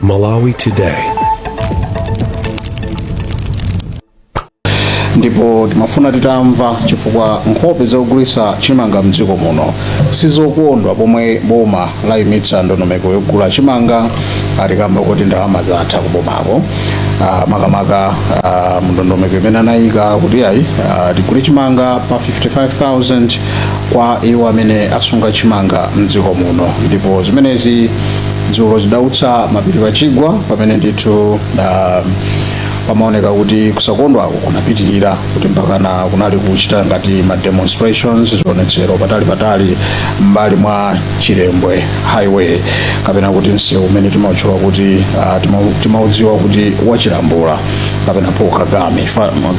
Malawi Today. Ndipo timafuna titamva chifukwa nkhope zogulitsa chimanga mdziko muno sizokondwa pomwe boma layimitsa ndondomeko yogula chimanga alikamba kuti ndalama zatha kubomako. Makamaka ndondomeko imene anayika kuti ayi tigule chimanga pa 55,000 kwa iwo amene asunga chimanga mdziko muno. Ndipo zimenezi dzulo zidautsa mapiri pachigwa pamene ndithu pamaoneka kuti kusakondwako kunapitirira kuti mpakana kunali kuchita ngati ma demonstrations zionetsero patali mbali mwa Chilembwe highway kapena kuti msewu umene timautchula kuti timaudziwa kuti wachilambula kapena Paul Kagame.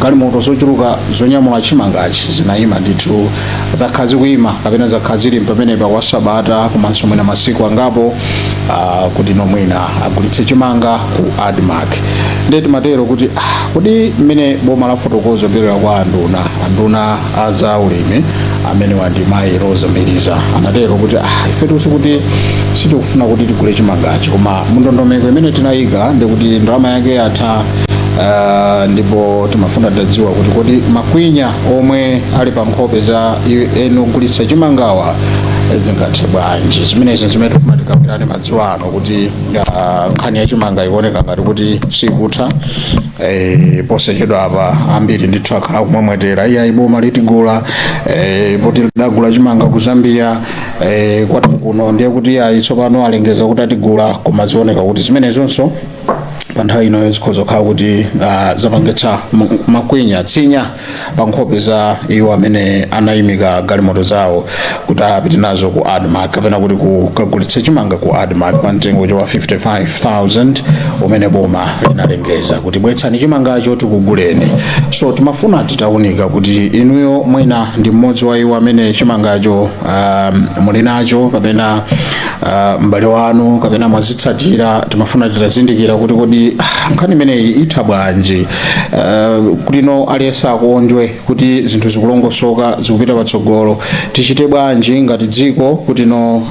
Galimoto zochuluka zonyamula chimangachi zinayima ndithu zakhazi kuima kapena zakhazi ili pamenepa kwa Sabata komanso mwina masiku angapo kuti nomwina agulitse chimanga ku Admark. Ndeti matero kuti kodi mmene boma la fotokozo bwera kwa anduna aza ulimi amene wandi Mayi Rosa Miliza anatero kuti ifetu kuti sitikufuna kuti tigule chimangachi koma ndondomeko imene tinayika ndikuti ndalama yake yatha. Ndipo timafuna tidziwa kuti kodi makwinya omwe ali pa nkhope za eni ogulitsa chimangawa zingathe bwanji. Zimenezi zimene tifuna tikambirane madzulo ano kuti nkhani ya chimanga ikuoneka ngati kuti sikutha posachedwa apa ambiri ndithu akhala kumwemwetera iya boma litigula poti lidagula chimanga ku Zambia kwathu kuno ndiye kuti tsopano alengeza kuti atigula koma zioneka kuti zimenezonso pa nthawi ino zikhozokhala kuti zapangitsa makwinya tsinya pa nkhope za iwo amene anayimika galimoto zawo kuti apite nazo ku Admark kapena kuti kukagulitsa chimanga ku Admark pa mtengo wa 55,000 umene boma linalengeza kuti bwetsani chimangacho tikuguleni. So timafuna titaunika kuti inuyo mwina ndi mmodzi wa iwo amene chimangacho muli nacho kapena mbale wanu kapena mwazitsatira. Timafuna titazindikira kuti kodi nkhani imeneyi itha bwanji kuti no aliyesa akonjwe kuti zinthu zikulongosoka zikupita patsogolo. Tichite bwanji ngati dziko kuti no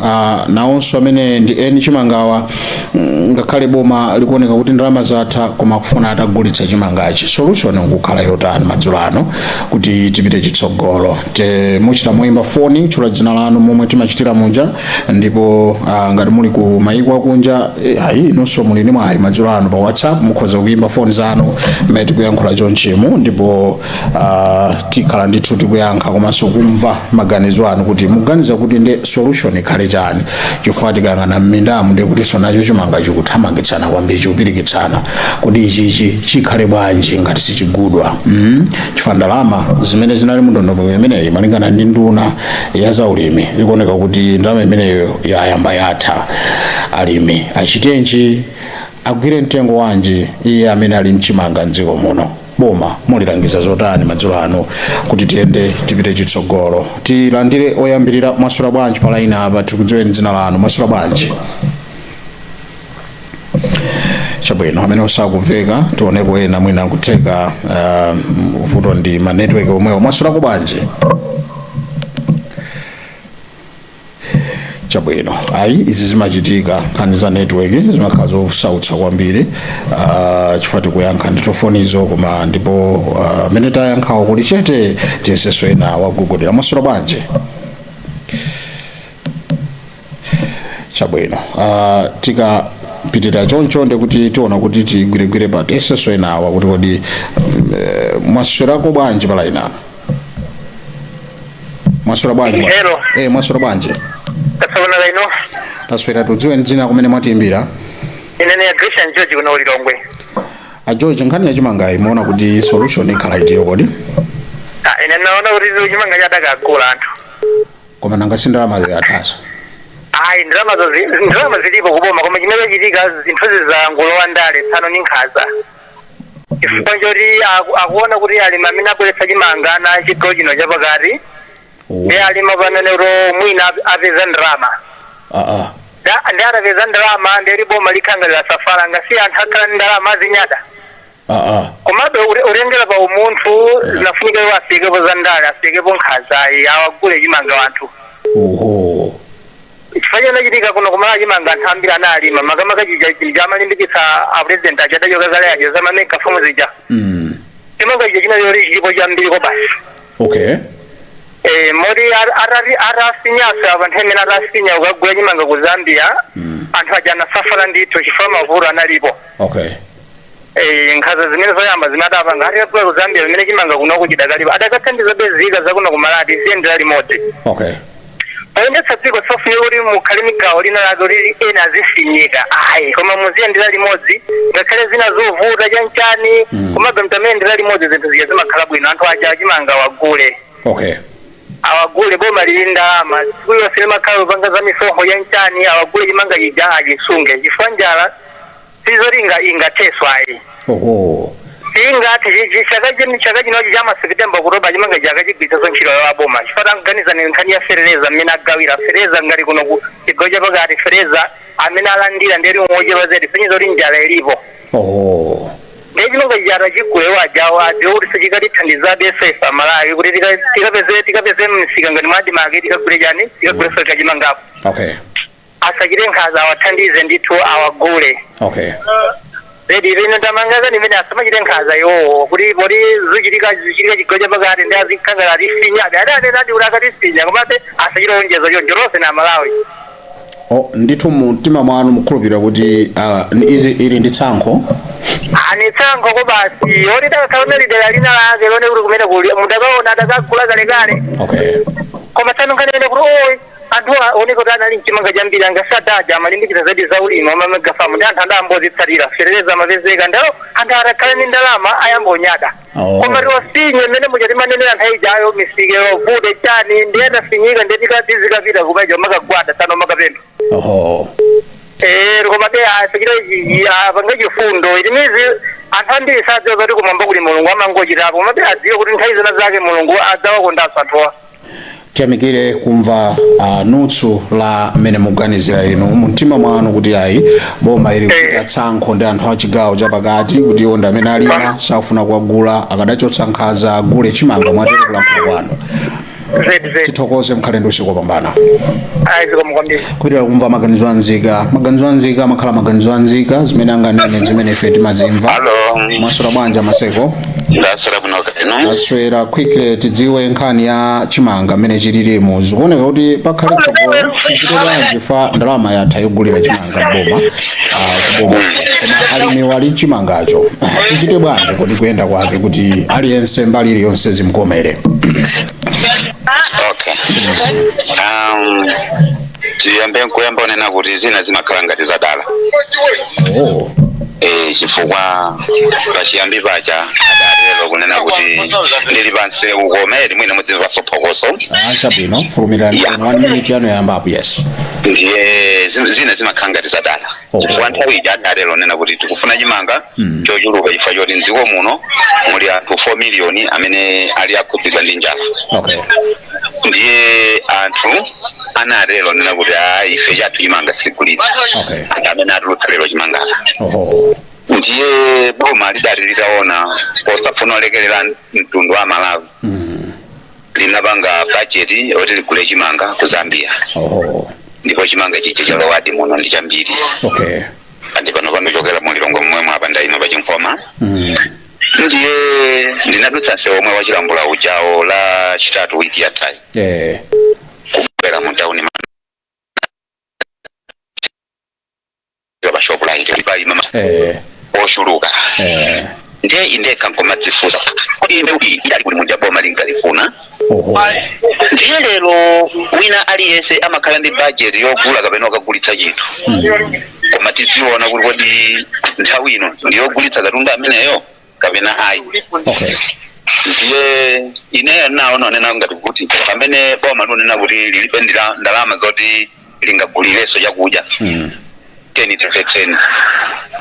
nawonso amene ndi eni chimangawa ngakhale boma likuoneka kuti ndalama zatha koma kufuna atagulitsa chimangachi. Solution ngukhala yotani madzulo ano kuti tipite chitsogolo. Muchita moyimba foni chula dzina lanu momwe timachitira munja ndipo ngati muli ku mayiko akunja nonso muli ndi mwayi madzulo ano pa WhatsApp mukhoza kuyimba foni zanu mmene tikuyankhula chonchimo ndipo tikhala ndithu tikuyankha komanso kumva maganizo anu kuti muganiza kuti ndi solution ikhale chani chifukwa tikayang'ana m'mindamu ndi kuti nacho chimanga chikuthamangitsana kwambiri chikupirikitsana kuti ichichi chikhale bwanji ngati sichigudwa. Chifukwa ndalama zimene zinali mndondomeko imeneyi malingana ndi nduna ya zaulimi ikuoneka kuti ndalama imeneyo yayamba yatha. Alimi achitenji agwire mtengo wanji iye amene ali mchimanga mdziko muno. Boma mulilangiza zotani madzulo ano kuti tiyende tipite chitsogolo. Tilandire oyambirira mwasula bwanji pa line apa tikudziweni dzina lanu. Mwasula bwanji? Chabwino amene osakumveka tioneko ena mwina kutheka vuto ndi ma network omwewo. Mwasula bwanji? Chabwino izi zimachitika nkhani za network zimakhala zosautsa kwambiri chifukwa tikuyankha nditofonizo koma ndipo amene tayankhawo kuli chete tiyeseso ena wa Google. Mwasula bwanji? Chabwino tikapitira choncho ndikuti tiona kuti tigwiregwire pa tiyeseso ena wa kuti kodi mwaswerako bwanji pa line apa? Mwasula bwanji? Mwasula bwanji? Tasabona laino. Taswera tudziwe dzina kumene mwatimbira. Inene ya Christian George kuno Lilongwe. George nkhani ya chimanga imuona kuti solution ikhala itiyo kodi? Ine naona kuti chimanga chadakagula anthu. Koma nanga sindalama zikathaso. Ndalama zilipo kuboma koma chimene chitika zinthu za ngolowa ndale tsano ni nkhaza. Chifukwa choti akuona kuti alimi amene abweretsa chimanga na chigawo chino chapakati ndi alima panenero mwina apeza ndalama. Ndi atapeza ndalama ndi boma likhangalira safara ngasi anthu akhala ndi ndalama azinyada. Komabe ulengera pa umunthu zinafunika iwo asikepo za ndale asikepo nkhaza awagule chimanga wanthu. chifanya nachitika kuno kumala chimanga nthambira analima makamaka chamalimbikitsa a president achadachoka kale acho zamameka fomu zija chimanga icho chinali chilipo chambiri kwa basi. Okay. Mori arasinyasa abantu hemene arasinya ukagula chimanga ku Zambia anthu ajana safara ndithu chifukwa mavuru analipo. Okay. Nkhaza zimene zoyamba zimadapa ngati akula ku Zambia zimene chimanga kuno kuchidakalipo adakathandiza bezika zakuno kumalati ziyendera limodzi. Okay. Ayendetsa dziko sofuye uli mukhale migawo lina lake lili ena azifinyika ayi koma muziyendera limodzi ngakhale zina zovuta chanchani komabe mtamendera limodzi zinthu ziya zimakhala bwino anthu aja chimanga wagule. Okay. Awagule boma lili ndalama siku yonse limakhala upanga za misonkho yanchani awagule chimanga chija achisunge chifukwa njala sizolinga ingatheswa ayi. Ingati chaka chino chama September kuroba chimanga chaka chigwitsa ntchito ya boma chifukwa nganiza nkhani ya fereza amene agawira fereza ngati kuno ku chigawo cha pakati fereza amene alandira nderi umodzi wazedi sinyizo linjala ilipo. Chimanga chijata chigwewa jawo adiwoti sichikatithandiza BSF amalawi kuti tikapeze msika ngati mwadi make tikagule chani tikagule soka chimangapo. Okay. Asachite nkhaza awathandize ndithu awagule. Okay. Rino tamangaza nimene asamachite nkhaza yo kuti bodi zichitika chigoja pakati ndi azikangala risinya adati urakatisinya komabe asachite onjezo chonjorose na Malawi. Ndithu mtima mwanu mukhulupirira kuti ili ndi tsankho? Ani tsankho ko basi oti takakhala lidera lina lake lone kuti kumene kuli mudakaona adakagula kalekale. Okay. Koma tsano nkanene kuti anthu oneko tana ali chimanga chambiri angasadaja amalimbikitsa zedi za ulimi amamagafamu ndi anthu andambozitsatira fereza mapezeka ndalo anthu atakhala ndi ndalama ayambonyada. Koma tiwasinye mmene muchati manenera anthu ayijayo misike yovuta chani ndi anafinyika ndi tikatizikapita kumaja makagwada tsano makapemba. Koma be asachite apanga chifundo ilimizi anthu ambiri sadziwa kuti kumwamba kuli mulungu amangochitapo komabe adziwe kuti nthawi zina zake mulungu adzawakondanso anthuwa. Tiyamikire kumva nutsu la mmene muganizira inu mumtima mwanu kuti ayi boma ili kuchita tsankho ndi anthu a chigawo chapakati kuti iwo ndi amene alima safuna kuwagula akadachotsa nkhaza agule chimanga mwatero kulankhula kwanu. Tithokoze mkhale ndi usiku wopambana. Kupitira kumva maganizo anzika makhala maganizo anzika zimene anganene zimene ife timazimva. Mwaswera bwanji Maseko? Ndaswera bwino kano. Ndaswera quickly tidziwe nkhani ya chimanga mmene chililimu zikuoneka kuti pakhale tsogolo tichite bwanji fa ndalama yatha yogulira chimanga boma koma alimi wali chimangacho tichite bwanji kuti kuyenda kwake kuti aliyense mbali iliyonse zimkomere. Okay. Tiyambe nkuyamba onena kuti zina zimakhala ngati zadala. Chifukwa pachiyambi pacha adarelo kunena kuti ndili pansi ukomere mwina mudzimva sophokoso. Chabwino fulumirani 1 minute yano yambapo yes. Ndiye zina zimakhala ngati zadala. Chifukwa nthawi ija adarelo nena kuti tikufuna chimanga chochuluka chifukwa choti mdziko muno muli anthu 4 million amene ali akhudzidwa ndi njala. Okay. Ndiye anthu anarelo nena kuti ife chathu chimanga sigulitsa. Okay. Amene atulutsa lero chimangala. Ndiye boma lidali litaona posafuna olekerera mtundu wa Malawi. Linapanga budget oti ligule chimanga ku Zambia. Ndipo chimanga chiche chalowadi muno ndi chambiri. Okay. Andi pano panochokera mulilongo mmwe apa ndayima pa Chinkoma. Ndiye ndinadutsa nsewu omwe wa chilambula ujawo la chitatu wiki yathayi. Kubwera mu town shopu la hito lipa imama oshuluka ndiye indeka nkoma dzifuza kuti ine uyi idali kuli munja boma linkalifuna ndiye lero wina aliyense amakhala ndi budget yogula kapena akagulitsa chinthu koma tidziona kuti kodi nthawi ino ndiyogulitsa katundu ameneyo kapena ayi. Ndiye ineyo naona nena ngati kuti pamene boma linena kuti lilibe ndalama zoti lingagulireso chakudya. Teni tefeteni.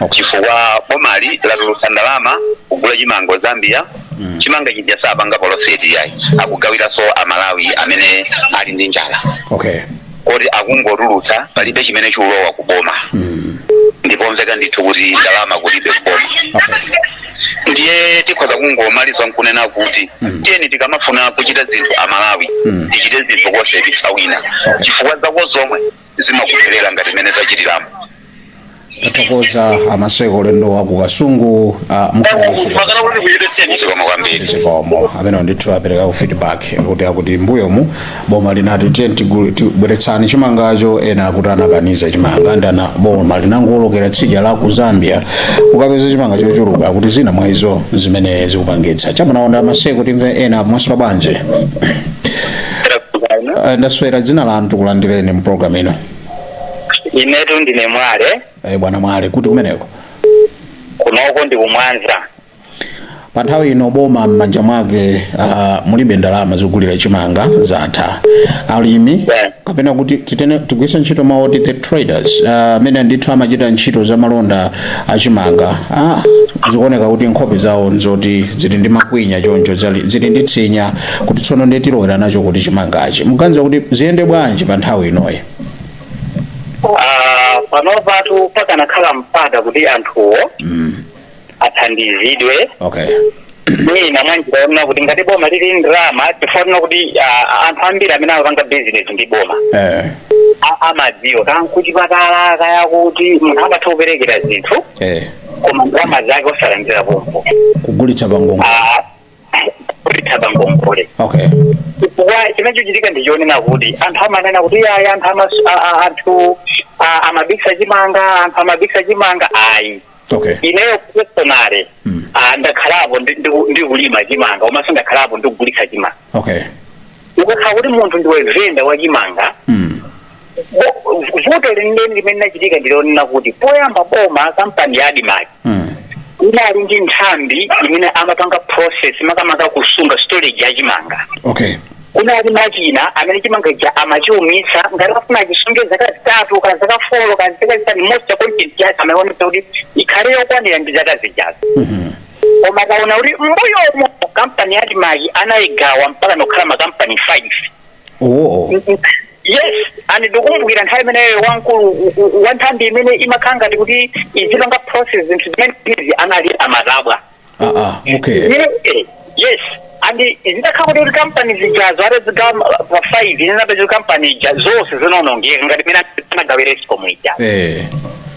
Chifukwa bomali latulutsa ndalama kugula chimanga Zambia. Chimanga chija sapanga polofeti yayi akugawira so Amalawi amene ali ndi njala. Okay. Kodi akungotulutsa palibe chimene chulowa kuboma. Ndipo mveka ndithu kuti ndalama kulibe kuboma. Okay. ndiye tikhoza kungomaliza nkunena kuti tiyeni tikamafuna kuchita zinthu amalawi tichite zinthu kosayipitsa wina chifukwa zako zomwe zimakupherera ngati mmene zachitiramu. Tathokoza Amaseko ulendo wako Kasungu zikomo amene ndithu apereka feedback kuti mbuyomu boma linati tibweretsani chimangacho ena akuti anakaniza chimanga ndana boma linangolokera tsidya la ku Zambia ukapeza chimanga chochuluka kuti zina mwa izo zimene zikupangitsa chamunaonda Amaseko timve ena mwasula banje. Ndaswera dzina la anthu kulandireni mu program ino. Inetu ndine Mwale. Bwana Mwale kuti kumeneko kunoko ndi kumwanza. Pa nthawi ino boma m'manja mwake mulibe ndalama zogulira chimanga zatha alimi kapena kuti tigwisa ntchito mawoti the traders amene ndithu amachita ntchito za malonda achimanga zikuoneka kuti nkhope zawo nzoti zili ndi makwinya choncho zili ndi tsinya kuti tsono nditilowera nacho kuti chimangachi muganiza kuti ziyende bwanji pa nthawi inoyi. Pano patu pakanakhala mpata kuti anthuwo athandizidwe. Okay. Mwina mwanjira yona kuti ngati boma lili ndrama tifuna kuti anthu ambiri amene akupanga business ndi boma amadziwa kan kuti patala kaya kuti munthu amatha kuperekera zinthu koma ndrama zake osalandira pompo kugulitsa pangongole. Kugulitsa pangongole. Okay. Chifukwa chimene chichitika ndichonena kuti anthu amanena kuti anthu amabisa chimanga ayi. Okay. Ineyo personally ndakhalapo ndi kulima chimanga komanso ndakhalapo ndi kugulitsa chimanga. Okay. Ukakhala kuti munthu ndiwe venda wa chimanga vuto limene linachitika ndilonena kuti poyamba boma kampani ya Adimaki inali ndi nthambi imene amapanga process makamaka kusunga storage ya chimanga. Okay. Kunali machina amene chimanga cha amachiumitsa ngati afuna chisunge zaka 3 kana zaka 4 kana zaka 5 most ya content yake amaonesa kuti ikhale yokwanira ndi zaka zijazo. Koma kaona kuti mbuyomo kampani ya Adimaki anayigawa mpaka nokhala makampani 5. Yes, and ndikumbukira nthawi imeneyo wankulu wanthambi imene imakhanga kuti izilonga process zimene anali amatabwa. Okay. Yes, and zidakhala kuti company zijazo are zigama 5 zinabe company zonse zinonongeka ngati mina anagawira Eskom ija.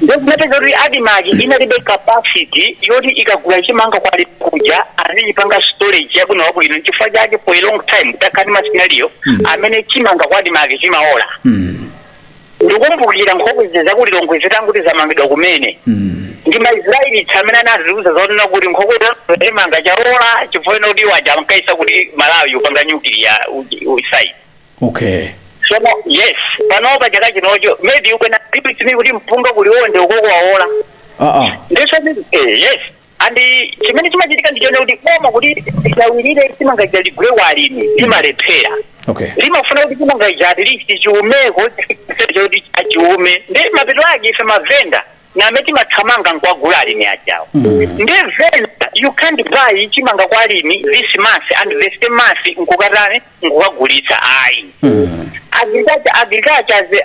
Ndikumeteza kuti Adimaki inalibe capacity yoti ikagula chimanga kwali kuja anipanga storage yabwino wabwino chifukwa chake for a long time takani masinario amene chimanga kwa Adimaki chimaola. Ndikumbukira nkhope zakulilongwe zitanguti zamangidwa kumene. Ndi Maisraeli tsamene anaziuza zonena kuti nkhope chimanga chaola chifukwa kuti waja mkaisa kuti Malawi upanga nuclear site. Okay. So yes, panopa chaka chinocho maybe ukena tipitsimi kuti mpunga kuliwonde ukoko waola. Ndiso yes. And chimene chimachitika ndichone kuti koma kuti chawirire chimanga chaligwe walimi limalephera. Okay. Limafuna kuti chimanga chati lichi chiumeko kuti achiume ndi mapeto ake ife mavenda na ameti mathamanga nkwagula alimi ajawo. Ndi venda you can't buy chimanga kwa alimi this month and the same month nkukatane nkukagulitsa ayi. Agriculture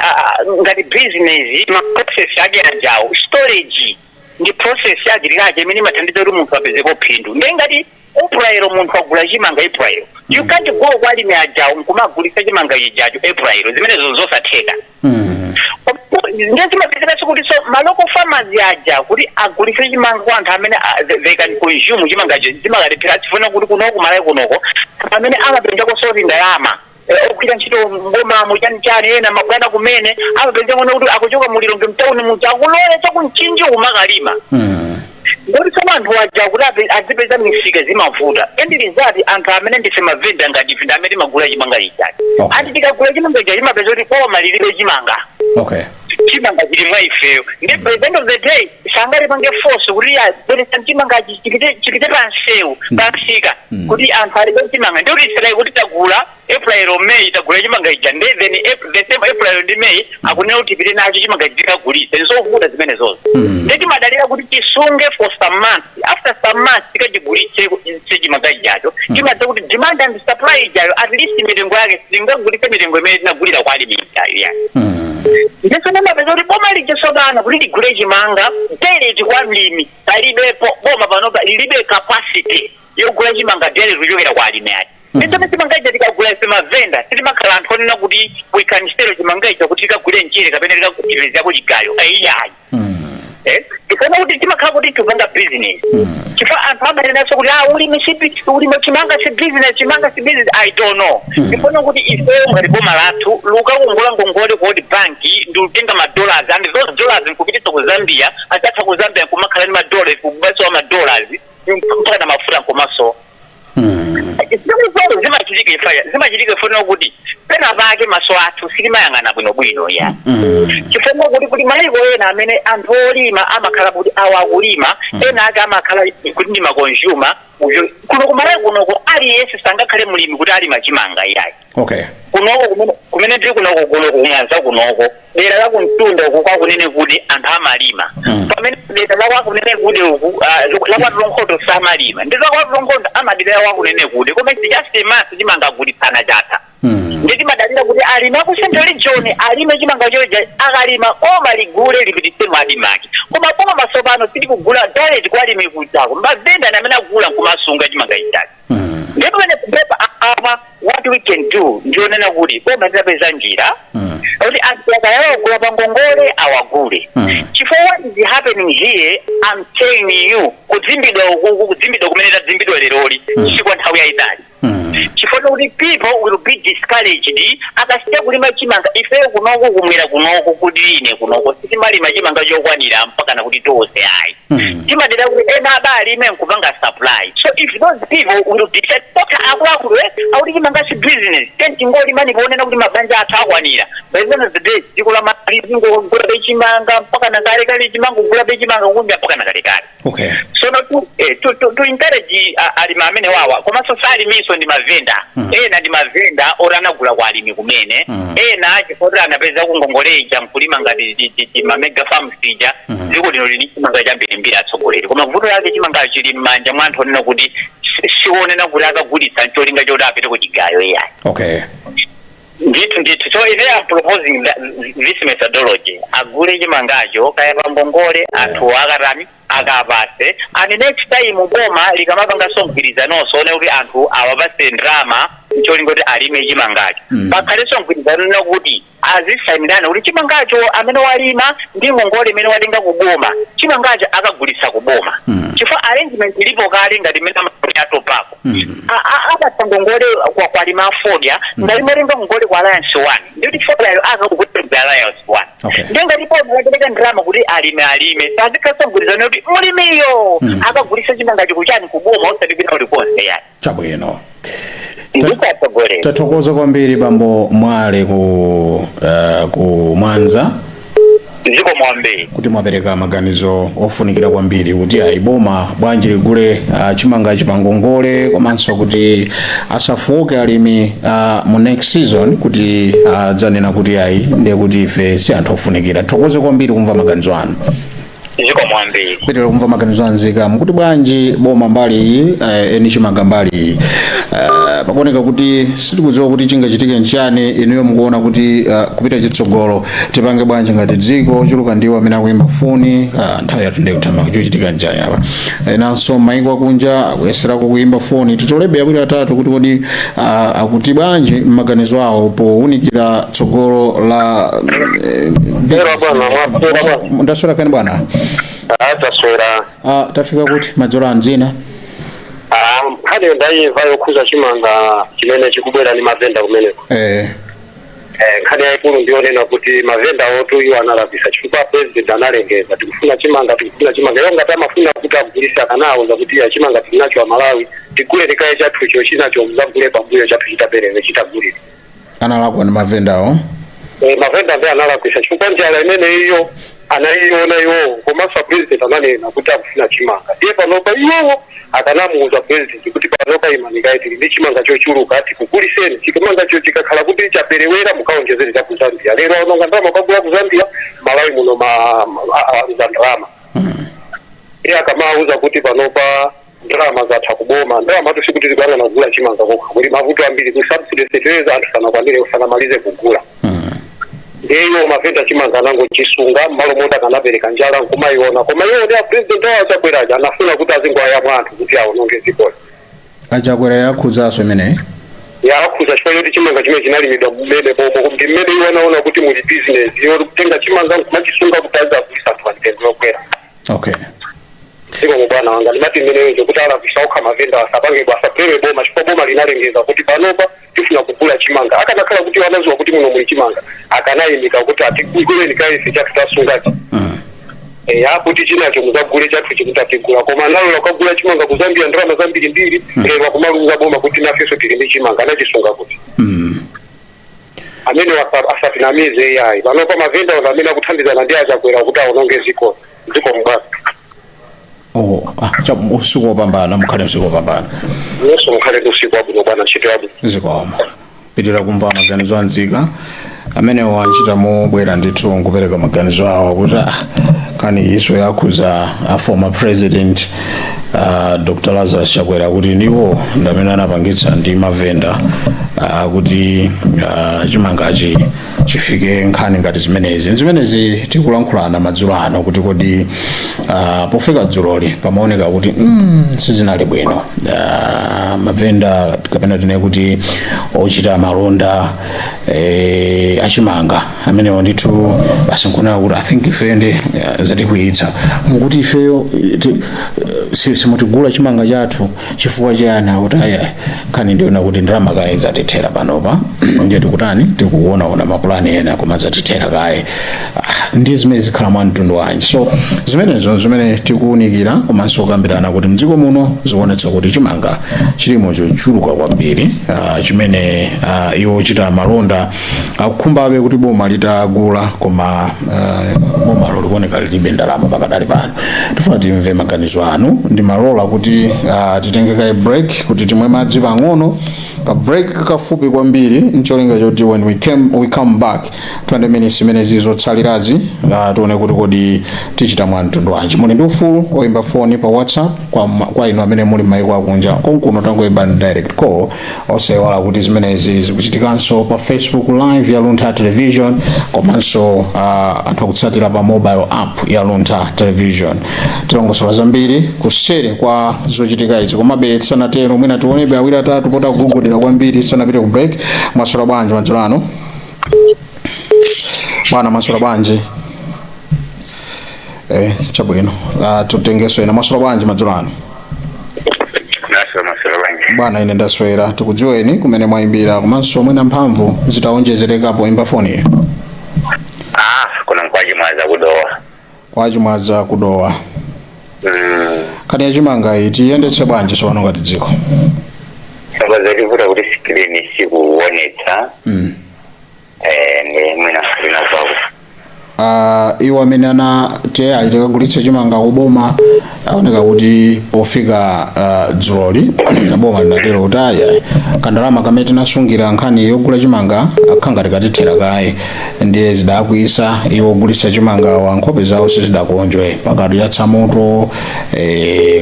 ngati business ma process yake ajawo storage ndi process ya agriculture imene mathandizo kuti munthu apezeko phindu. Ndi ngati April munthu agula chimanga April you can't go kwa alimi ajawo nkumagulitsa chimanga ijacho April zimene zosatheka. Ndezi mapezeka kuti so maloko farmers yaja kuti agulitse chimanga kwa anthu amene they can consume chimanga chimalephera chifuna kuti kunoko malayi kunoko amene amapenja kosoti ndalama okuchita ntchito ngoma muchanichani ena magwanda kumene amapenja kuti akuchoka muliro mtauni muja akulole chakumchinji umakalima. Ngoti so anthu waja kuti azipeza misika zimavuta endilizati anthu amene ndife mavenda ngati ife amene magula chimanga ichachi ati tikagula chimanga ichachi mapeza kuti koma lilibe chimanga. Okay. Chimanga chili mwa ifeyo ndi by the end of the day sangari pange force kuti bweresa chimanga chikite pansewu pansika kuti anthu alibe chimanga ndi kuti Israeli kuti tagula April May tagula chimanga ija ndi then the same April ndi May akunena kuti tipite nacho chimanga chikagulitse ndizovuta zimene zonse ndi timadalira kuti tisunge for some months after after some months tikajiguliche chimanga ijacho chimaza kuti demand and supply ijayo at least milingo yake singagulike milingo imene tinagulira kwa alimi ijayo ndiso namapeza kuti boma lijesogana kuti ligule chimanga direct kwa mlimi palibepo boma panopa lilibe capacity yogula chimanga direct kuchokera kwa alimi ake nditome chimanga ijacho tikagula ife mavenda sitimakhala anthu onena kuti we can sell chimanga ijacho kuti tikagule njire kapena tikakuchivezako chigayo ayiyayi ikona kuti timakhala kuti tupanga business chifukwa anthu amanenaso kuti ulimi chimanga si business I don't know ndifuna kuti ifeyo ngati boma lathu lukakongola ngongole kodi banki ndikutenga madollars and those dollars nkupititsa ku Zambia atatha ku Zambia nkumakhala ni madollars kubaso wa madollars mpaka na mafuta nkomaso zimachitika ifuna kuti pena pake maso athu silimayang'ana bwinobwino ya chifukwa kuti maliko ena amene anthu olima amakhala kuti awakulima ena ake amakhala kuti ndi maconsumer kuno kumalawi kunoko aliyense sangakhale mulimi kuti alima chimanga iyayi kunoko kumene tili kunoko kumwanza kunoko dera la kumtunda uku kwakunene kuti anthu amalima pamene dera la kwakunene kuti uku lakwatulonkondo samalima ndi lakwatulonkondo amadera wakunene kuti koma just masi chimangagulitsana chatha nditi madalira kuti alima ku Central Region alime chimanga choja akalima koma ligule lipititse madimaki koma koma masopano siti kugula direct kwa alimi kuchako mavenda amene agula kumasunga chimanga ichachi ndipo pene apa what we can do ndionena kuti koma tapeza njira kuti anthu akayala kugula pangongole awagule chifukwa what is happening here I'm telling you kudzimbidwa kumene tadzimbidwa leroli chifukwa nthawi yayitali chifukwa kuti people will be discouraged akasiya kulima chimanga ifeyo kunoko kumwera kunoko kuti ine kunoko sitimalima chimanga chokwanira mpaka na kuti tonse ayi timadera kuti ena abalime nkupanga supply so if those people will decide toka akuluakulu akuti chimanga si business tentingolima niponena kuti mabanja athu akwanira by the end of the day dziko la malizi ngogula bechimanga mpaka na kalekale chimanga kugula bechimanga kumbi mpaka na kalekale so to encourage alima amene wawa komanso salimiso ndi mavenda ena ndi mavenda ora anagula kwa alimi kumene ena chifukwa anapeza kungongoleja mkulima ngati mamega farm sija dziko lino lili chimanga chambirimbiri atsogoleri koma vuto yake chimanga chili m'manja mwa anthu onena kuti siwonena kuti akagulitsa ncholinga choti apite kuchigayo iyayi Ndithu so if they are proposing this methodology agule chimangacho kaya pangongole anthu akarani akapase and next time boma likamapanga songwirizano soone kuti anthu awapase ndrama ncholinga kuti alime chimangacho pakhale songwirizano kuti azisainirana kuti chimangacho amene walima ndi ngongole imene watenga kuboma chimangacho akagulitsa kuboma chifukwa arrangement ilipo kale ngati imene atopako apasa ngongole kwa alima afodya ngalimerenga ngongole kwa Alliance 1 ndikuti fodyayo akakugulitsa Alliance 1 ndenga ndipo ngatenga ndrama kuti alime sazikasongwirizano kuti mulimiyo akagulitsa chimangacho kuchani kuboma osadibira ulikonse yani chabwino tathokoza kwambiri bambo Mwale ku Mwanza ndiko mwambe kuti mwapereka maganizo ofunikira kwambiri kuti aiboma bwanji ligule chimanga chipangongole komanso kuti asafoke alimi mu next season kuti dzanena kuti ayi ndiye kuti ife si anthu ofunikira. Thokoze kwambiri kumva maganizo anu. Ndiko mwambe kwetera kumva maganizo anzika mukuti bwanji boma mbali eni chimanga mbali pakuoneka kuti sitikudziwa kuti chingachitike nchani inuyo mukuona kuti kupita chitsogolo tipange bwanji ngati dziko chuluka ndiwo amene akuimba foni nthawi yathu ndiye kutama kuchitika nchani apa enanso maiko akunja akuyeserako kuimba foni titolebe awiri atatu kuti kodi akuti bwanji maganizo awo powunikira tsogolo la ndaswera kani bwana ataswera tafika kuti madzulo anzina hadi ndaiva yokuza chimanga chimene chikubwera ni mavenda kumeneko nkhani yaikulu ndionena kuti mavenda otu iwo analabisa chifukwa president analengeza tikufuna chimanga yonga tamafuna kuti agulisa kanawo zakuti ya chimanga tinacho Malawi tikule tikaye chathu icho chinacho mzagule pambuyo chathu chitaperere chitagulira analakwa ni mavenda o mavenda ndiye analabisa chifukwa njala imene iyo anaiona iwo komasa president ananena kuti akufuna chimanga ndiye panopa iwo akanamuuza president kuti panopa imanikaiti ndi chimanga chochuluka ati kukuliseni chimanga cho chikakhala kuti chaperewera mukaonjezere cha ku Zambia lero anonga ndama kagula ku Zambia Malawi muno za ndalama akamauza kuti panopa ndalama zatha kuboma ndalama tu sikuti zikwana nagula chimanga kokha kuli mavuto ambiri ku subsidy seteleza anthu sanakwanire kusanamalize kugula ndeyo mavenda chimanga nango chisunga malo moda kanapereka njala nkumayiona koma iwo ndi president achakweraja anafuna kuti azingwayamwa anthu kuti awononge dziko achakwera yakhuzaso imeneyi yakhuza chifukwa choti chimanga chimene chinalimidwa mmene pomwe kuti mmene iwonaona kuti muli business yokutenga chimanga nkumachisunga kuti azagulisa anthu pamitengo yokwera. Okay. Siko mubwana wanga ndimati mmeneyo kuti alapisa okha mavenda asapange basa pere boma chifukwa boma linalengeza kuti panopa tifuna kugula chimanga akanakhala kuti wanaziwa kuti muno muli chimanga akanayimika kuti atiguleni kaisi chathu tasungati apo tichinacho muzagule chathu chikuti atigula koma nalola kugula chimanga ku Zambia ndalama zambiri mbiri lero kumaluza boma kuti nafeso tili ndi chimanga anachisunga kuti amene asatinamize yayi panopa mavenda amene akuthandizana ndi achakwera kuti awononge dziko mbwana. Usiku wopambana mukhale usiku wopambana. Yesu mukhale usiku wabwino bwana ntchito yabwino. Zikoma. Pitira kumva maganizo anzika amene wachita mobwera ndithu kupereka maganizo awo kuti kani iso yakhuza a former president Dr. Lazarus Chakwera kuti ndiwo ndamene anapangitsa ndi mavenda kuti chimangachi chifike nkhani ngati zimenezi tikulankhulana madzulo ano kuti kodi pofika dzuloli pamaoneka kuti sizinali bwino mavenda kapena tine kuti ochita malonda achimanga amene ndithu basi nkuona kuti I think ifende zatikuitsa mukuti ifeyo simutigula chimanga chathu chifukwa chiyani kuti aya kani ndiona kuti ndalama kaye zatithera panopa ndiye tikutani tikuona mapulani ena koma zatithera kaye ndi zimene zikhala mwa mtundu wanji so zimene tikuunikira komanso kukambirana kuti mdziko muno zikuonetsa kuti chimanga chilimo chochuluka kwambiri chimene iwo chita malonda akukhumbabe kuti boma litagula koma boma likuoneka lilibe ndalama pakadali pano tifuna timve maganizo anu ndi malola kuti titengeka break kuti timwe madzi pang'ono ka break kafupi kwambiri ncholinga choti when we come back 20 minutes imene zizotsalirazi tione kuti kodi tichita mwa mtundu wanji muli ndi ufulu oyimba phone pa WhatsApp kwa inu amene muli maiko akunja konkuno tangoyimba direct call osewala kuti zimenezi zikuchitikanso pa Facebook live ya Luntha Television komanso anthu akutsatira pa mobile app ya Luntha Television tilongosola zambiri kuseri kwa zochitika izi komabe sanatero mwina tionebe awiri atatu pota kugugodera kwambiri sanapite ku break masura bwanji madzulano bwana masura bwanji chabwino tutengeso ina masura bwanji madzulano bwana ine ndaswera tikudziweni kumene mwayimbira komanso mwina mphamvu zitaonjezerekapo imba foni kuna kwachimwaza kudowa kani yachimanga iti yendetse bwanji sopano ngati dziko ngazalivuta kuti screen sikuonetsa mwina linapawo iwo amene anati ayitekagulitsa chimanga kuboma aoneka kuti pofika dzuloli boma linatero kuti aya kandalama kamene tinasungira nkhani yogula chimanga akhanga tikatithera kaye ndiye zidakwisa iwo ogulitsa chimanga wa nkhope zawo sizidakonjwe pakati yatsa moto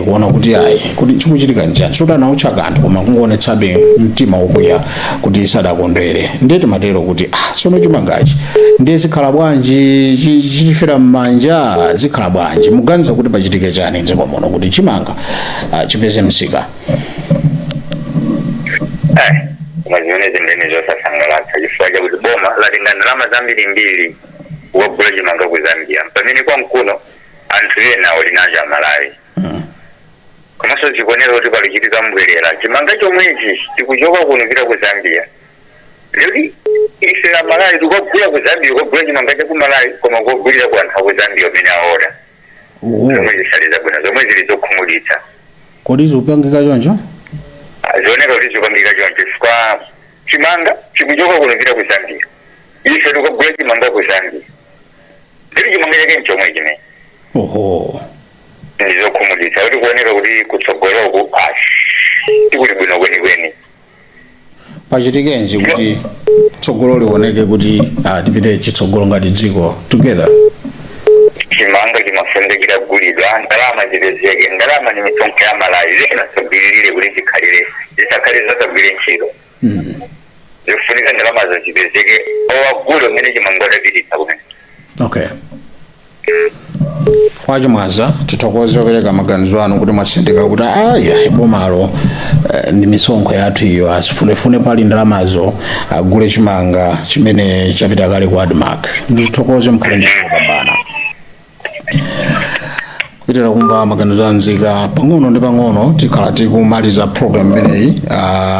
kuona kuti ayi kuti chikuchitika njani sotana uchaka anthu koma kungoonetsabe mtima wokwiya kuti sadakondwere ndiye timatero kuti sono chimangachi ndiye zikhala bwanji chitifira mmanja zikhala bwanji muganiza kuti pachitike chani nzeko muno kuti chimanga chipeze msika mazimene zimene zosasangalatsa chifukwa chakuti boma latenga ndalama zambiri mbiri wogula chimanga ku Zambia pamene kwa mkuno anthu ena olinaja Malawi komanso zikuoneka kuti palichitika mbwerera chimanga chomwechi tikuchoka kuno kupita ku Zambia lero ife la Malawi tukogula ku Zambia kugula chimanga cha ku Malawi koma kugulira ku anthu ku Zambia omene aora zomwe zisaliza bwino zomwe zili zokhumudwitsa kodi zopangika choncho zioneka kuti zopangika choncho chifukwa chimanga chikuchoka kuno kupita ku Zambia ife tukogula chimanga ku Zambia lero chimanga chake nchomwe chimene ndizokhumudwitsa kuti kuoneka kuti kutsogoloku tikuti bwino kwenikweni pachitikenji kuti tsogolo lioneke kuti tipite chitsogolo ngati dziko together chimanga chimafundikira kugulidwa ndalama zipezeke ndalama ni mitongo ya malayi zinasubirire kuti zikhalire zisakhale zosagwira ntchito zifunika ndalamazo zipezeke owagule umene chimangodapititsa kumene. Okay. Wachimwaza tithokoze opereka maganizo anu kuti mwasindika kuti aya bomalo ndi misonkho yathu iyo asifunefune pali ndalamazo agule chimanga chimene chapita kale ku Admark. Ndithokoze mkhale ndi kupambana. Kuitira kumva maganizo anzika pang'ono ndi pang'ono tikhala tikumaliza program imeneyi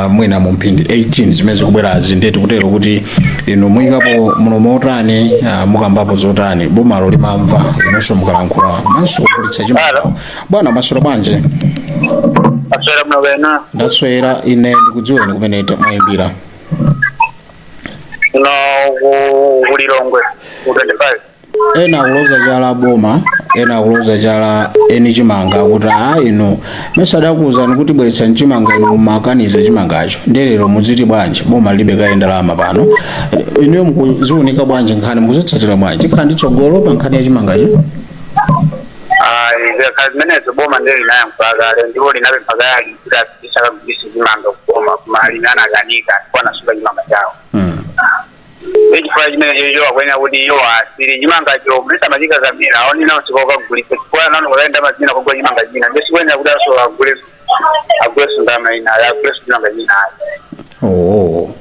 mwina mu mphindi 18 zimene zikubwerazi ndeti kutero kuti inu muyikapo muno motani mukambapo zotani bomalo limamva inonso mukalankhula manso kukulitsa chimanga. Bwana maswera bwanje? Aswera mno wena. Ndaswera ine ndikudziweni kumene mwayimbira. No kulilongwe ku 25. Ena kuloza chala boma ena kuloza chala eni chimanga kuti inu mesadakuuzani kuti bweretsa chimanga inu mumakaniza chimangacho ndelero muziti bwanji boma libe kaendalama pano inu mukuziunika bwanji nkhani mukuzotsatira bwanji khandi tsogolo pa nkhani ya chimangacho. Zimenezo boma ndeli naye mpagale ndipo linabe mpagale kutisaka kugisa chimanga kuboma kumalingana kanika kwa nasuka chimanga chawo. Kwa jimene yo akwenya kuti yo asiri chimanga cho mleta majika kamera oni nawo sikoka kugulisa kwa nano kwaenda mazina kwa chimanga jina ndesi kwenya kuti aso agulesa ndama ina ya agulesa chimanga jina. Oh.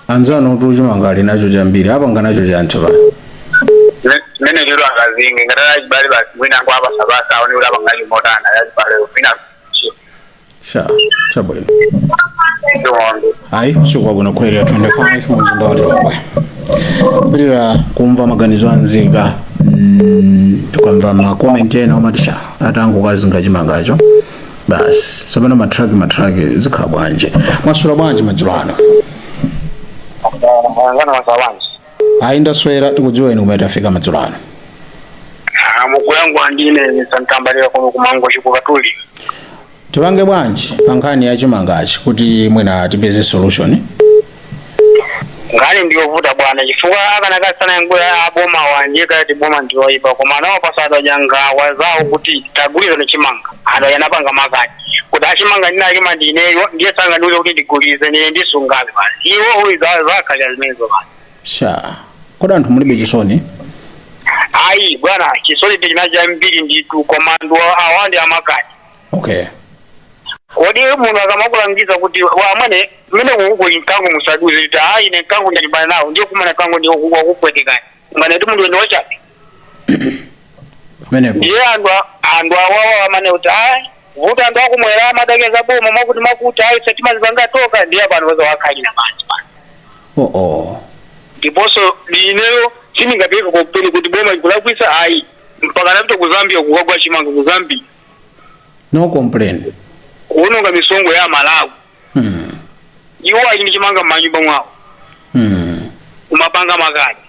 Anzano tu chimanga linacho chambiri apa nganacho chantaba. Mene lero akazinge ngatala chibali basi mwina kwa apa sabata oni ula bangali modana ya chibali mwina. Chabwino. Hai, sikuwa kuna kweli ya 25 mwezi ndo walilongwe. Bila kumva maganizo anzika tukamva makomenti ena umatisha atangu kazi ngachimangacho basi sabana matraki zikhala bwanje maswera bwanje majulano. Ngana masawanje. Hai ndaswera tikudziweni kumetafika majulano. Muku yangu andine santambalira kumango chikukatuli. Tipange bwanji pankhani ya chimangachi kuti mwina tipeze solution. Ngani ndiyo vuta bwana chifukwa kana kasana yangu ya boma wanje kati boma ndiyo ipa koma nawo pasada janga wazao kuti taguliza ni chimanga ana yanapanga makati kuti chimanga ndina lima ndineyo ndiye sanga ndiyo kuti ndigulize ne ndisungabe basi iwo uiza kali zimenezo basi. Koda anthu mulibe chisoni? Ai bwana chisoni tinaja mbili nditu komando awandi amakati. Okay. Kodi munhu akamakulangiza kuti wamene mene kuko inkango musaduze kuti ine kango ndalibana nawo ndiyo kumana kango ndiyo kupwetekani ngane kuti mundu ndiwo chapi mene ndiye andu awawa amane kuti vuta ndo akumwera amadakeza boma makuti makuti setima zibanga toka ndiye abantu bazo wakhalina manje ndiponso lineyo siningapeka kopeni kuti boma ikulakwisa mpaka napita ku Zambia kukagwa chimanga ku Zambia no complain kuononga misongo ya Malawi. Iwo ali chimanga manyumba mwawo. Umapanga makati.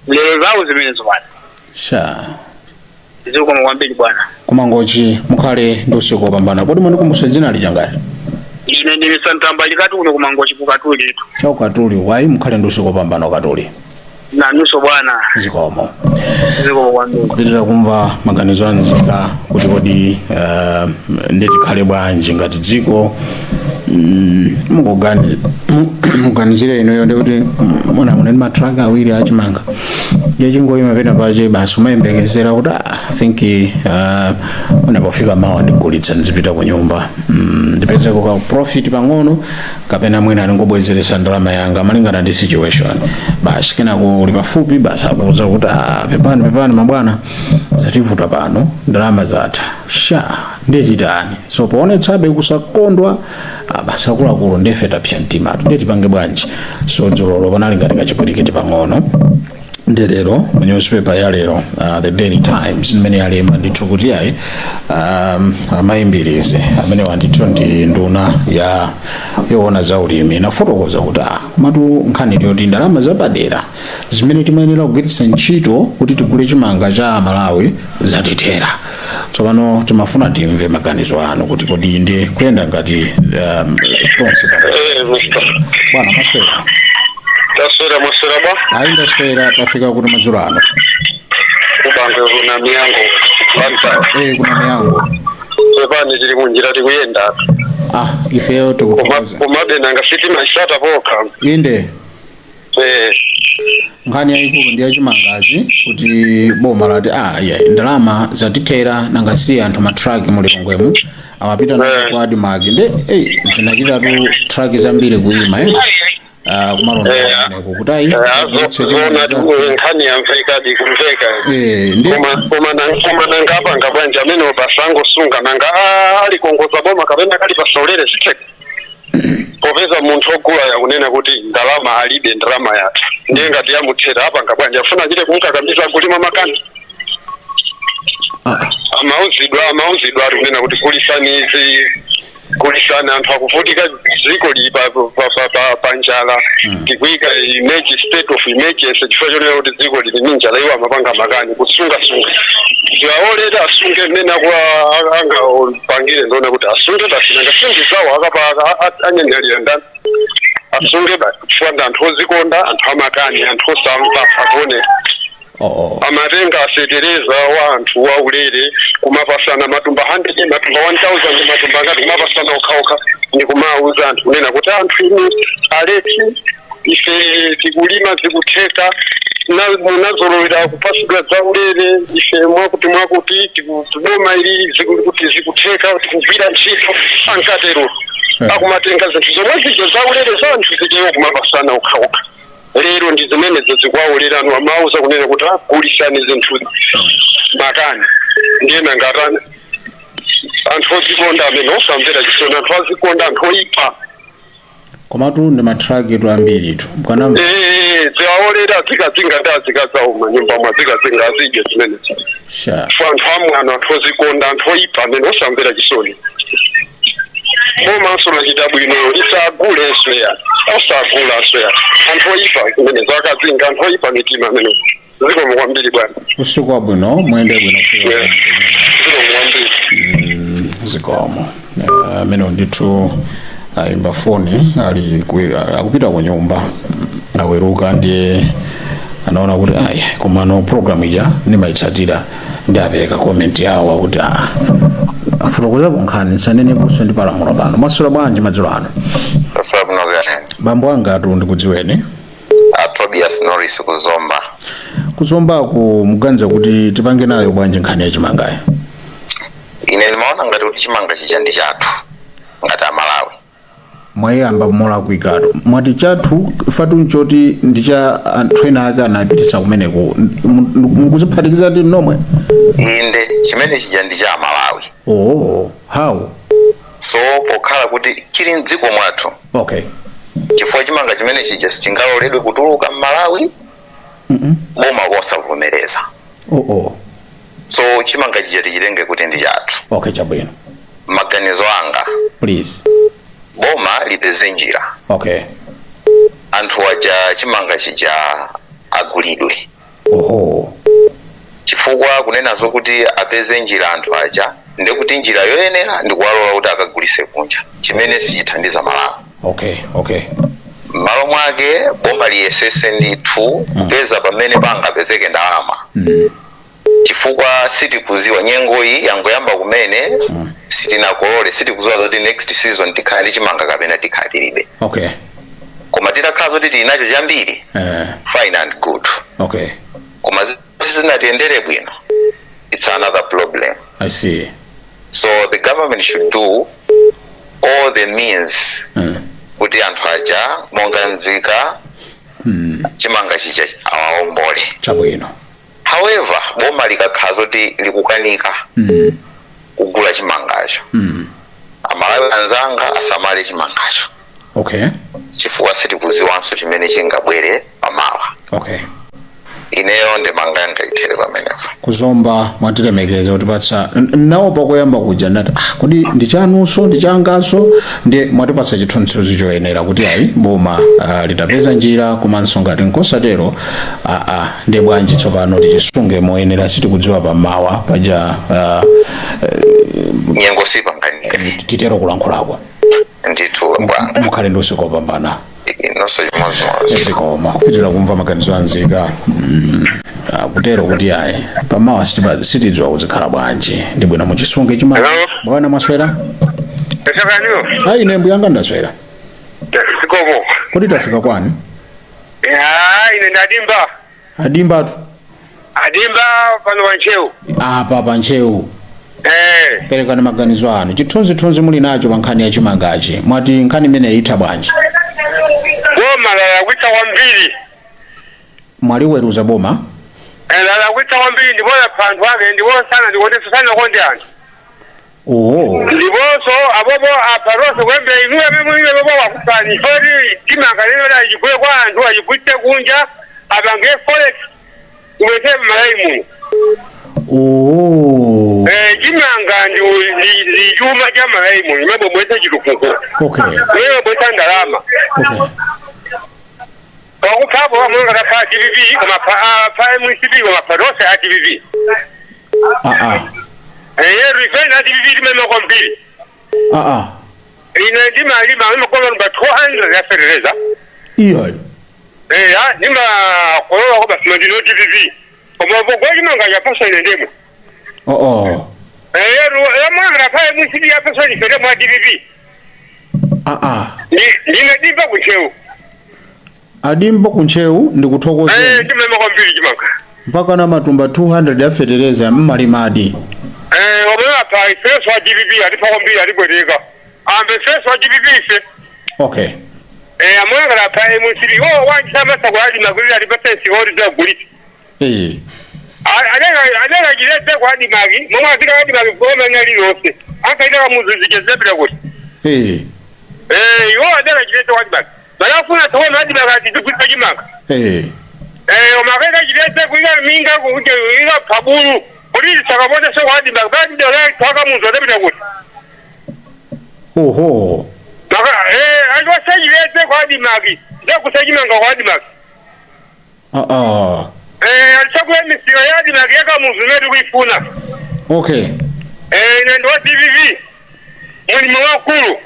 Lero zawo zimenezo bwana. Ziko mwambili bwana. Kumangochi mukhale ndosiko pambana. Kodi mwana kumbusha dzina lijangati? Ine ndi santambali kati kuno kumangochi kukatuli itu. Chaukatuli wai mukhale ndosiko pambana ukatuli. Na nuso bwana. Zikomo. Ziko kwambili. Kupitira kumva maganizo anzika kuti kodi ndeti khale bwanji ngati dziko muganizire inoyo ndekuti mwana muneni matraki awiri achimanga yachingoyima pena pache basi umayembekezera kuti I think unapofika mawa ndigulitsa ndizipita ku nyumba ndipeze kuka profit pang'ono kapena mwina ndingobwezeresa ndalama yanga malingana ndi situation basi kenako uli pafupi basi akuuza kuti pepani mabwana zativuta pano ndalama zatha ndeti tani so poonetsabe kusakondwa basi akuluakulu ndefe tapsha mtima ndeti pange bwanji so dzololo panali ngati kachipwirikiti pang'ono ndelero mu newspaper ya lero the Daily Times mmene yalemba ndithu kuti yayi amayimbirize amene wandithu ndi nduna yoona za ulimi nafotokoza kuti matu nkhani yoti ndalama zapadera zimene timayenera kugwiritsa ntchito kuti tigule chimanga cha Malawi zatithera tsopano timafuna timve maganizo anu kuti kodi ndi kuyenda ngati tonse bwana maswera Mwaswera ba? Ayi ndaswera tafika kuti madzulo ano. Kubange kuna miyango. Kuna miyango. Pepani tili kunjira tikuyenda. Ifeyo tikuthokoza. Komabe nanga sitima isata poka. Inde. Nkhani yayikulu ndi yachimangazi kuti boma lati ndalama zatithera nangasi anthu matraki mulilongwemu amapita nazo kwa adimagi nde zinachitatu traki zambiri kuyima kumalonda kumeneko kuti nkhani yamveka dikumveka koma nangapa ngabwanja amene upasango sunga nanga alikongoza boma kapena kali pasaulere sitheka popeza munthu ogula yakunena kuti ndalama alibe ndalama yake ndiye ngati yamuthera apa ngabwanja afuna chite kumkakambiza kulima makani amauzidwa ari kunena kuti kulisani anthu akuvutika dziko lili pa njala tikuika state of emergency chifukwa chonena kuti dziko lili ndi njala iwo amapanga makani kusungasunga tiwaolera asunge mmene angapangire ndona kuti asunge basi nangasungi zawo akapa anyanyalira ndani asunge basi chifukwa anthu ozikonda anthu amakani anthu osamva akuone amatenga asetereza wa anthu waulere kumapasana matumba 100 matumba 1000 matumba ngati kumapasana okhaokha ndi kumauza anthu kunena kuti anthu inu aleti ife tikulima zikutheka munazolowera kupasidwa zaulere ife mwakuti tikuboma ili kuti zikutheka tikugwira ntchito ankatero akumatenga zinthu zomwe zijo zaulere za anthu zijewo kumapasana okhaokha lero ndi zimene zikwaulirano amauza kunena kuti kulisani zinthu makani ndiye nangatani anthu ozikonda amene osamvera chisoni anthu azikonda anthu oyipa komatu ndi matraki etu ambiri itu mkanamva ziwaolera zikadzauma nyumba mwa zikadzinga azidye zimene anthu amwano anthu ozikonda anthu oyipa amene osamvera chisoni komanso lachita bwino lisagule esweya osagula asweya anthu oyipa zimene zakadzinga anthu oyipa mitima amene zikomo kwambiri bwana usiku wabwino mwende bwino zikomo kwambiri zikomo amene ndithu ayimba foni akupita ku nyumba aweruka ndiye anaona kuti komano program ija nimayitsatira ndi apereka comment yawo kuti afotokozapo nkhani saneneponso ndi palamula pano mwasula bwanji madzulo ano bambo anga atu ndikudziweni Tobias Norris kuzombaku muganiza kuti tipange nayo bwanji nkhani yachimangayo ine limaona ngati kuti chimanga chija ndi chathu ngati Amalawi mwayamba mola kuikado mwati chathu fatu nchoti ndicha anthu ena ake anapititsa kumeneko mukuziphatikiza ndi nomwe inde chimene chija ndi cha Amalawi how so pokhala kuti chili mdziko mwathu chifukwa chimanga chimene chija sichingaloledwe kutuluka m'Malawi boma posavomereza so chimanga chija tichitenge kuti ndi chathu chabwino maganizo anga please boma lipeze njira anthu aja chimanga chija agulidwe chifukwa kunenazo kuti apeze njira anthu aja ndikuti njira yoyenera ndikuwalola kuti akagulise kunja chimene sichithandiza Malawi m'malo mwake boma liyesese ndithu kupeza pamene pangapezeke ndalama chifukwa sitikuziwa nyengo iyi yangoyamba kumene sitinakolole sitikuziwa zoti next season tikhala ndi chimanga kapena tikhala tilibe koma titakhala zoti tili nacho chambiri fine and good koma sizinatiyendere bwino it's another problem. I see. So the government should do all the means kuti anthu aja monga nzika chimanga chicha awaombole chabwino. However, boma likakhala zoti likukanika kugula chimangacho Amalawi anzanga asamale chimangacho chifukwa sitikuziwanso chimene chingabwere pamawa ineyo ndemanganga itere pamenepo kuzomba mwatilemekeza kuti patsa nawo pakoyamba kuja ndati kodi ndichanunso ndichangaso ndi mwatipatsa chithunzithunzi choyenera kuti ayi boma litapeza njira komanso ngati nkosatero ndi bwanji tsopano tichisunge moyenera sitikudziwa pamawa paja nyengo sipanganika titero kulankhulako ndithu mukhale ndi usiku wopambana. inoso imozo zikoma kupitira kumva maganizo anzika kutero kuti ayi pamawa sitidziwa kuzikhala bwanji ndi bwino muchisunge chimanga bwana mwaswera Esakaniyo ayi nembu yanga ndaswera sikomo kuti tafika kwani ine ndadimba adimba tu adimba pano wancheu apa pancheu perekani maganizo anu chithunzithunzi muli nacho pa nkhani ya chimangachi mwati nkhani imene itha bwanji boma lalakwitsa kwambiri mwaliweruza boma lalakwitsa kwambiri ndibona panthu ake ndibosana ndikuonesa sana konde anthu ndiponso abobo aparonso kwembe inuye memwe bobo wakupani fori chimanga lero la chigwe kwa anthu achigwitse kunja apange forex kumete malaimu chimanga ndi chuma cha malaimu imebo mwete chitukuko wewe bweta ndalama wakuphapo wamwenga pa TVV kama pa MCB kama pa rose ya TVV rifena TVV limema kwa mbili ina ndima lima wima kwa mba 200 ya ferreza nima kolola kwa basi mandino TVV kwa kwa chimanga ya pasa ina ndemu ya mwenga pa MCB ya pasa ina ndemu ya TVV nina dimba kucheu adimba kuncheu ndikuthokoza ndimema kwa mbili chimanga mpaka na matumba 200 ya fertilizer mmalimadi wamema pa ifeso wa GBB alipa kwa mbili alibweleka ambe ifeso wa GBB ife amwenga na pa MCB wanjisa masa kwa hadi magulili alipata isiwori za guliti alega jilete kwa hadi magi mama akira hadi magi kwa mwengali rose aka ila muzuzike zebila kuti alega jilete kwa hadi magi malafu na tuwa hadi magi atitukuta jimanga omakeka jilete kuiga minga kuja iga pabulu kulili sakamoja so hadi magi badi dola twaka muzo zebila kuti ajwa jilete kwa hadi magi ndio kusajimanga kwa hadi magi alichagua misiro ya hadi magi yaka muzo medu kuifuna nendo wa TVV mwini mwakulu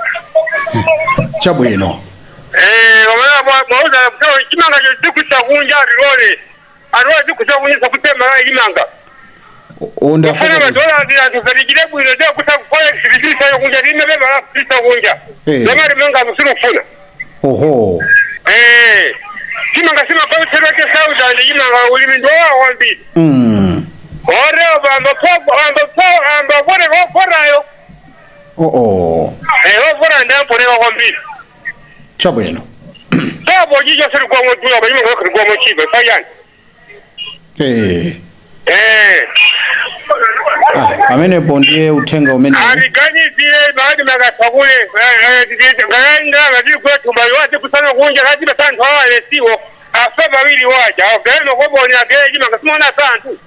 chabwino mauza chimanga chikusa kunja alole chikusa kunja sakutema chimanga ufuna madola atufarijire bwino ndio kusa forex bidisa yo kunja lime bema la kusa kunja zamari menga musuru funa chimanga sima kwa usiroke sauda ndi chimanga ulimi ndo wambi ore bamba bore forayo fora ndampo neka kwambiri chabwino sabo jija siri kwa motula kwa nyuma kwa mochiba sayani amene pondiye uthenga umene alikani zile baadhi makasakule nganga ngati kwetu bali wate kusana kunja kati batanthu awale siwo afa bawili waja ogeno kobonya geji makasimona santu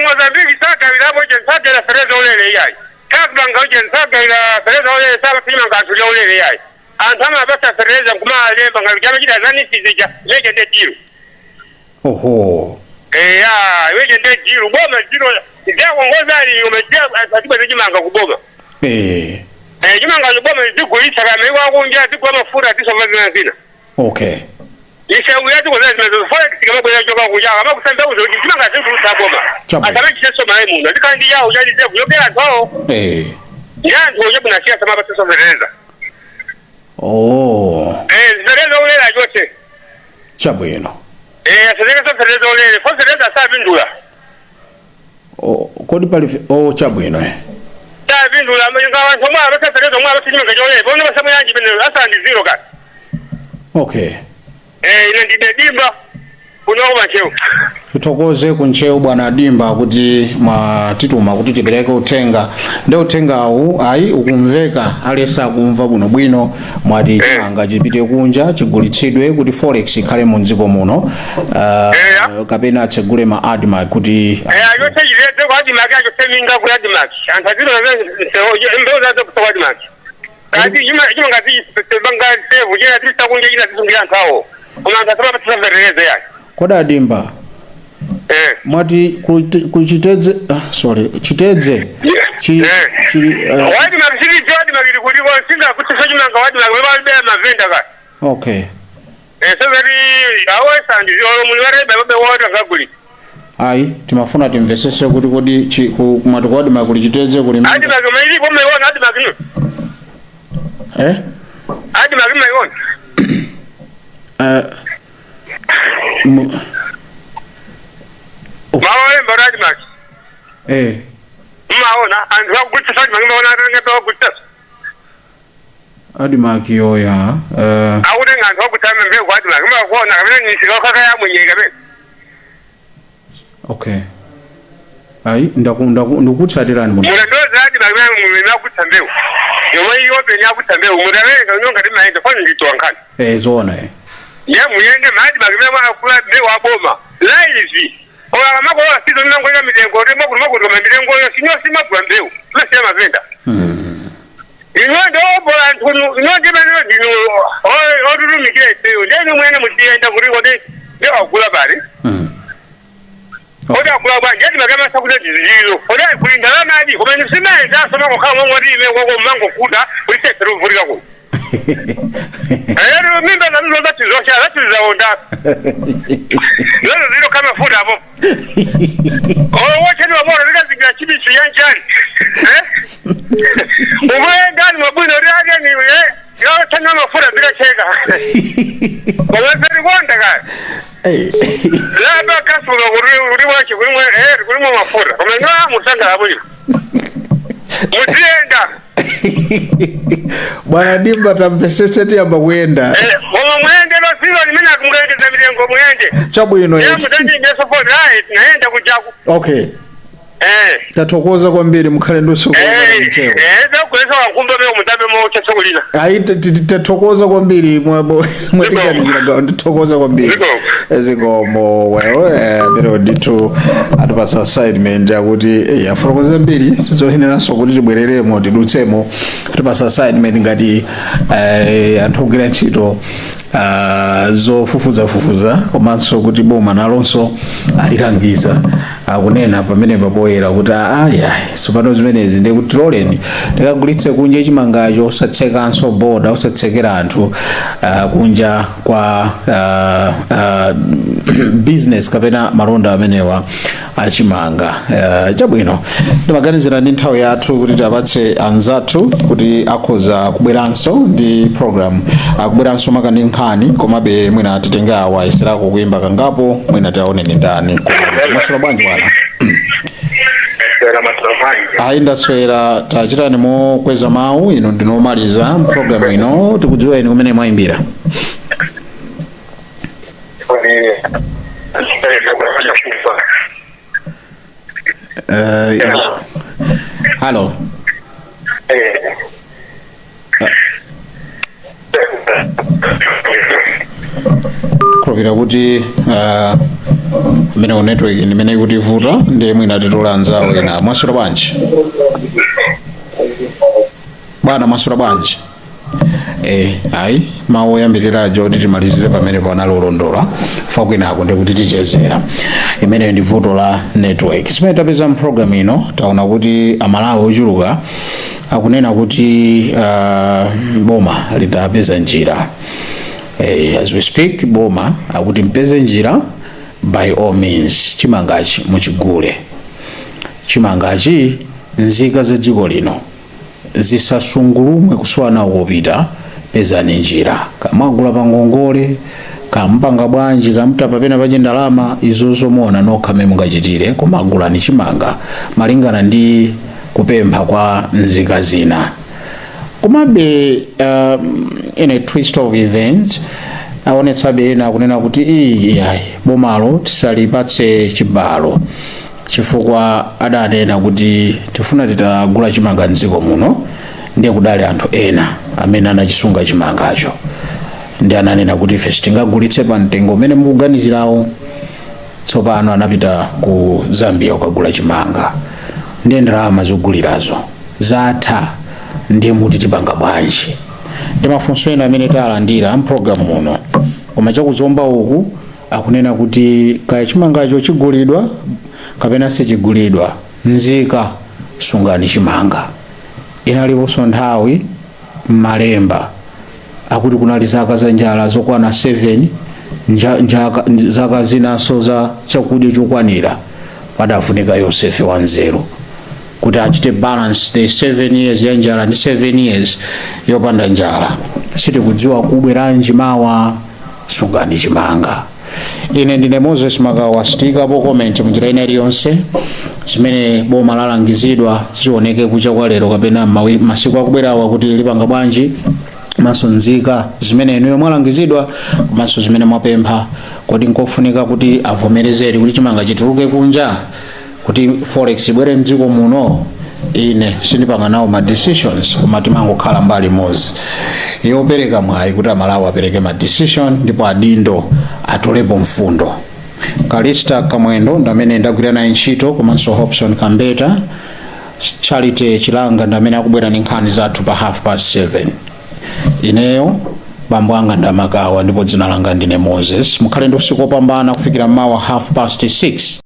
Mozambique saka bilabo je saka la fereza olele yai kabanga je saka ila fereza olele saba pima ngasulia olele yai antama bata fereza kuma lemba ngabijama jida zani sizija leje de tiru weje de tiru boma tiru ndio ngoza ali umejia atiba zijimanga kuboma jimanga kuboma zikuisha kama iwa kunja tiku mafura tisomazina zina Isha uyatu kwa zazi mezo forex kama kwa joka kuja kama kusanda uzo kimanga zetu taboma atama kiseso mai mundo dikandi yao jadi ze kuyokera to yandu oje buna sia sama bateso vereza vereza ulela yote chabwino asereka vereza ulela fo vereza sa bindula kodi pali chabwino sa bindula mwenga wantu mwa bata vereza mwa bata nyinga jole bono basamo yanji bino asandi zero ka ine ndine dimba kunoba cheu tutokoze kuncheu bwana Dimba kuti matituma kuti tipereke uthenga nde uthengawu ayi ukumveka alesa kumva bwino mwati chimanga chipite kunja chigulitsidwe kuti forex ikhale mu dziko muno kapena atsegule ma admark kuti yote jilete kwa admark acho seminga ku admark antazilo mbeo za ku admark kati chimanga chibanga sevu jina tisa kunja jina tisungira ntao umanga sababu tsavereze yake koda Dimba mwati kuchitedze chitedze wadi mabishiri jodi magiri kuliko singa kutisha chimanga wadi magwe ba mavenda ka. Okay. So very awesa ndi yo mulware babe wote ngaguli. Ai timafuna timvesese kuti kodi kumatukwadi makuli chiteze kuli adi magwe ili pomwe wona adi magwe. Adi magwe wona. Mawe mbaradi maki. Maona and how good to find magwe wona ngado good test. Adi maki yoya awude ngado kutama mbe kwadi magwe wona kabene nyisika kaka ya munyika be. Okay. Ai ndakutsatirani muno. Muno zadi magwe mumena kutambeu. Yomwe yobe nya kutambeu mudavenga nyonga timaenda fani nditwankana. Zona ya muyende maji magwe akula be waboma. Live. Ola mako wa sizo nango ya midengo remo kurumo midengo yo sinyo sima kwambeu. Mase mavenda. Inwendo bola ntunu inwende mano dino oduru mikete ndeni mwene mutienda kuriwo de akula bari. Oda kula ba jadi magama sakuza dizilo. Oda kulinda maji komeni sima eza soma ko kama ngori me ko mango kuda ulite tru vurika ko. Ayero mimba na ndo dati zosha dati zaonda. Lolo zilo kama fuda hapo. Wacha ni wabora nika zigira chibisu yanjani. Ndani mabuna riage ni yo tena mafuda bila cheka. Kwa seri wanda ka. Laba kasura uri wachi kuri mafuda. Kwa musanga hapo. Mutienda. Bwana Dimba tamveseseti amba kwenda. Mwende lo silo ni mina kumgende za milengo mwende. Chabu ino yetu. Mutandi ngeso for right naenda kujaku. Okay. Tatokoza kwambiri mukhale nduso kwa mcheo. Zakwesa wankumba me umutambe mo chasokulina. Ai tatokoza kwambiri mwetikanigira gawo tatokoza kwambiri. Ezikomo wewe bero ditu atapasa assignment yakuti aforokoza mbiri sizohenera so kuti tibwereremo tidutsemo atapasa assignment ngati antogera ntchito zofufuza komanso kuti boma nalonso alirangiza akunena pamene papoyera kuti sopano zimenezi ndi kuti loleni tikagulitse kunja chimangacho osatsekanso boda osatsekera anthu kunja kwa business kapena malonda amenewa achimanga. Chabwino ndimaganizira ndi nthawi yathu kuti tapatse anzathu kuti akhoza kubweranso ndi program akubweranso makani nkhani komabe mwina titenga awa isirako kuimba kangapo mwina taoneni ndani masula bwanji bwana. Ndaswera tachitani mokweza mawu ino ndinomaliza program ino tikudziweni kumene mwaimbira. Hello. Krovira kuti mene network mene kuti vuta ndi mwina titola anzawo ena masura bwanji. Bwana masura bwanji. Ai mawu yambirirajo kuti timalizire pamene panalolondola fakwinako ndi kuti tichezera imene ndi vuto la network. Simene tapeza program ino taona kuti amalawi ochuluka akunena kuti boma litapeza njira. As we speak boma akuti mpeze njira by all means chimangachi muchigule. Chimangachi nzika za dziko lino zisasungulumwe kuswana wopita pezani njira kamagula pangongole kampanga bwanji kamtapa pena paje ndalama izozo mona nokha memungachitire kumagula ni chimanga malingana ndi kupempha kwa nzika zina. Komabe in a twist of events aonetsabe ena kunena kuti bomalo tisalipatse chibalo chifukwa adanena kuti tifuna titagula chimanga mdziko muno ndiye kudali anthu ena amene anachisunga chimangacho ndi ananena kuti ife sitingagulitse pa mtengo umene mukuganizirawo. Tsopano anapita ku Zambia kukagula chimanga ndi ndalama zogulirazo zatha ndiye muti tipanga bwanji. Ndi mafunso ena amene talandira program muno koma chakuzomba uku akunena kuti kaya chimangacho chigulidwa kapena sichigulidwa nzika sungani chimanga inaliponso nthawi m'malemba akuti kunali zaka za njala zokwana 7 zaka zinanso za chakudya chokwanira. Padafunika Yosefe wanzeru kuti achite balance the 7 years ya njala ndi 7 years yopanda njala. Sitikudziwa kubweranji mawa sungani chimanga. Ine ndine Moses Magawa, sitikapo comment munjira ina iliyonse zimene boma lalangizidwa zioneke kucha kwa lero kapena masiku akubwerawa kuti lipanga bwanji maso nzika zimene inuyo mwalangizidwa komanso zimene mwapempha kuti nkofunika kuti avomerezere kuti chimanga chituluke kunja kuti forex ibwere mdziko muno. Ine sindipanga nawo ma decisions koma timangokhala mbali mozi yopereka mwayi kuti amalawi apereke ma decision ndipo adindo atolepo mfundo. Kalista Kamwendo ndamene ndagwira naye ntchito komanso Hobson Kambeta. Charity Chilanga ndamene akubwera ndi nkhani zathu pa 7:30. Ineyo bambo anga ndamagawa ndipo dzina langa ndine Moses. Mukhale ndi usiku wopambana kufikira mawa 6:30.